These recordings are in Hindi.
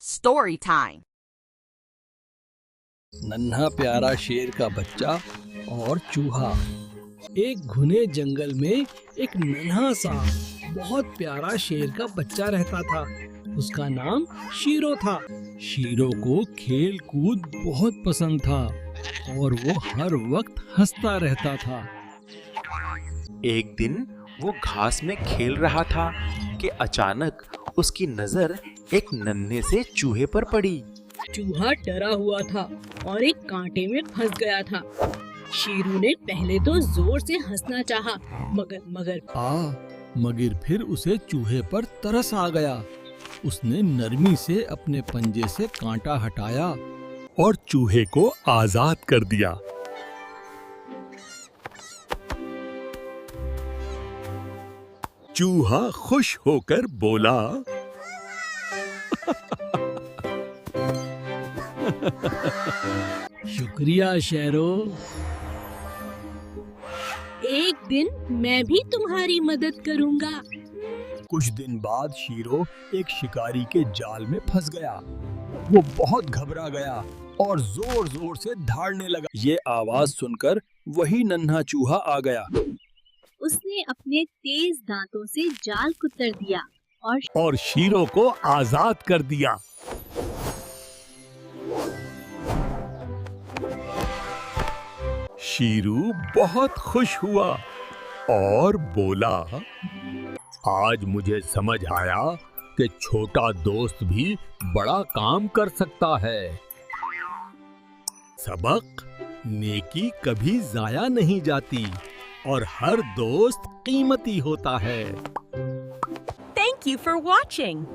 Story time. नन्हा प्यारा शेर का बच्चा और चूहा। एक घने जंगल में एक नन्हा सा बहुत प्यारा शेर का बच्चा रहता था। उसका नाम शीरो था। शीरो को खेल कूद बहुत पसंद था और वो हर वक्त हंसता रहता था। एक दिन वो घास में खेल रहा था कि अचानक उसकी नजर एक नन्हे से चूहे पर पड़ी। चूहा डरा हुआ था और एक कांटे में फंस गया था। शेरू ने पहले तो जोर से हंसना चाहा, मगर फिर उसे चूहे पर तरस आ गया। उसने नरमी से अपने पंजे से कांटा हटाया और चूहे को आजाद कर दिया। चूहा खुश होकर बोला, शुक्रिया शेरो। एक दिन मैं भी तुम्हारी मदद करूंगा। कुछ दिन बाद शीरो एक शिकारी के जाल में फंस गया। वो बहुत घबरा गया और जोर जोर से दहाड़ने लगा। ये आवाज सुनकर वही नन्हा चूहा आ गया। उसने अपने तेज दांतों से जाल कुतर दिया और शीरो को आजाद कर दिया। शीरू बहुत खुश हुआ और बोला, आज मुझे समझ आया कि छोटा दोस्त भी बड़ा काम कर सकता है। सबक, नेकी कभी जाया नहीं जाती और हर दोस्त कीमती होता है। Thank you for watching.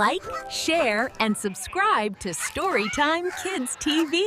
Like, share, and subscribe to Storytime Kids TV.